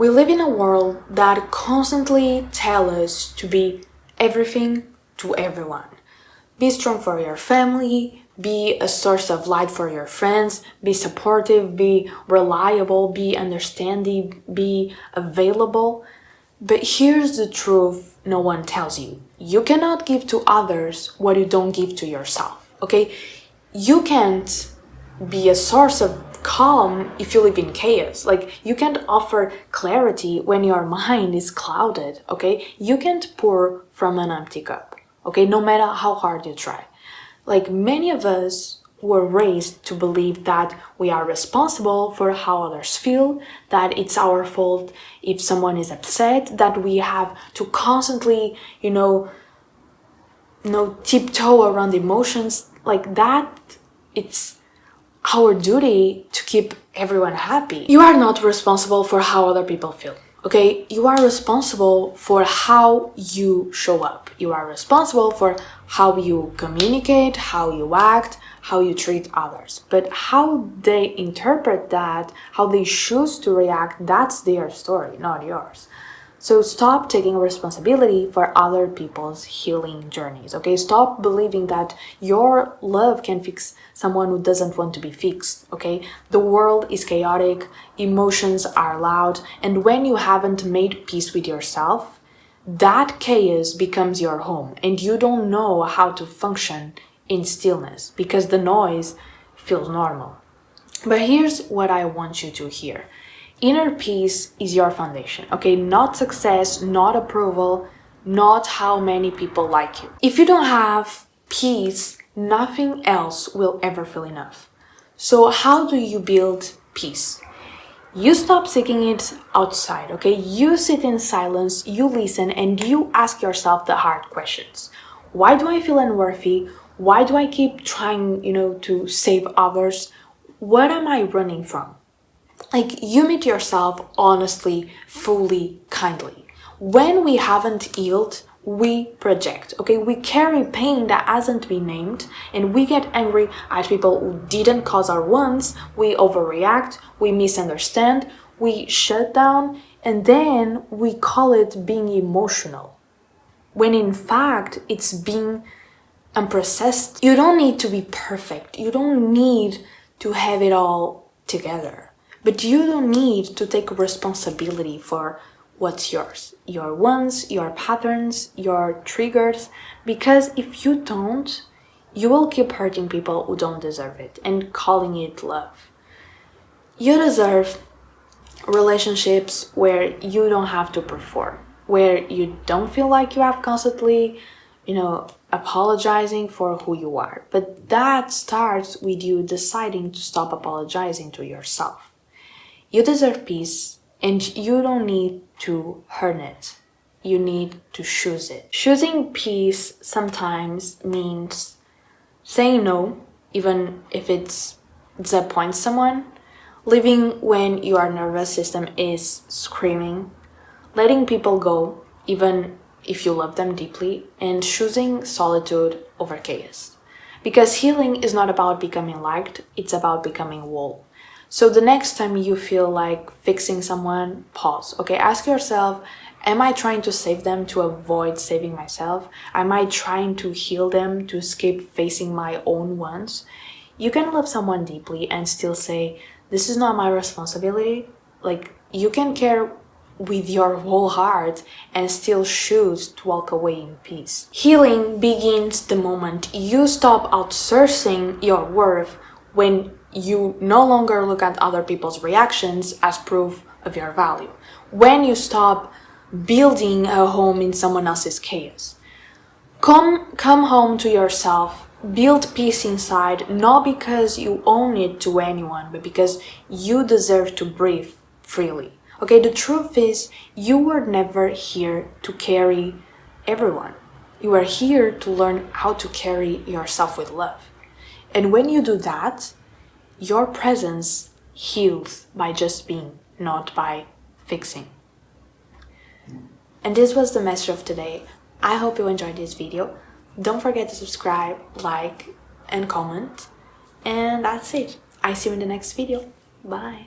We live in a world that constantly tells us to be everything to everyone. Be strong for your family, be a source of light for your friends, be supportive, be reliable, be understanding, be available. But here's the truth no one tells you. You cannot give to others what you don't give to yourself, okay? You can't be a source of calm if you live in chaos. Like, you can't offer clarity when your mind is clouded, okay? You can't pour from an empty cup, okay? No matter how hard you try. Like, many of us were raised to believe that we are responsible for how others feel, that it's our fault if someone is upset, that we have to constantly, tiptoe around emotions like that. It's our duty to keep everyone happy. You are not responsible for how other people feel, okay? You are responsible for how you show up. You are responsible for how you communicate, how you act, how you treat others. But how they interpret that, how they choose to react, that's their story, not yours. So stop taking responsibility for other people's healing journeys, okay? Stop believing that your love can fix someone who doesn't want to be fixed, okay? The world is chaotic, emotions are loud, and when you haven't made peace with yourself, that chaos becomes your home, and you don't know how to function in stillness because the noise feels normal. But here's what I want you to hear. Inner peace is your foundation, okay? Not success, not approval, not how many people like you. If you don't have peace, nothing else will ever feel enough. So how do you build peace? You stop seeking it outside, okay? You sit in silence, you listen, and you ask yourself the hard questions. Why do I feel unworthy? Why do I keep trying, to save others? What am I running from? Like, you meet yourself honestly, fully, kindly. When we haven't healed, we project, okay? We carry pain that hasn't been named, and we get angry at people who didn't cause our wounds. We overreact, we misunderstand, we shut down, and then we call it being emotional. When in fact, it's being unprocessed. You don't need to be perfect. You don't need to have it all together. But you don't need to take responsibility for what's yours, your wants, your patterns, your triggers, because if you don't, you will keep hurting people who don't deserve it and calling it love. You deserve relationships where you don't have to perform, where you don't feel like you have constantly, apologizing for who you are. But that starts with you deciding to stop apologizing to yourself. You deserve peace, and you don't need to earn it. You need to choose it. Choosing peace sometimes means saying no, even if it disappoints someone, living when your nervous system is screaming, letting people go, even if you love them deeply, and choosing solitude over chaos. Because healing is not about becoming liked, it's about becoming whole. So the next time you feel like fixing someone, pause, okay? Ask yourself, am I trying to save them to avoid saving myself? Am I trying to heal them to escape facing my own wounds? You can love someone deeply and still say, this is not my responsibility. Like, you can care with your whole heart and still choose to walk away in peace. Healing begins the moment you stop outsourcing your worth, when you no longer look at other people's reactions as proof of your value. When you stop building a home in someone else's chaos. Come home to yourself, build peace inside, not because you own it to anyone, but because you deserve to breathe freely. Okay, the truth is, you were never here to carry everyone. You are here to learn how to carry yourself with love. And when you do that, your presence heals by just being, not by fixing. And this was the message of today. I hope you enjoyed this video. Don't forget to subscribe, like, and comment. And that's it. I see you in the next video. Bye.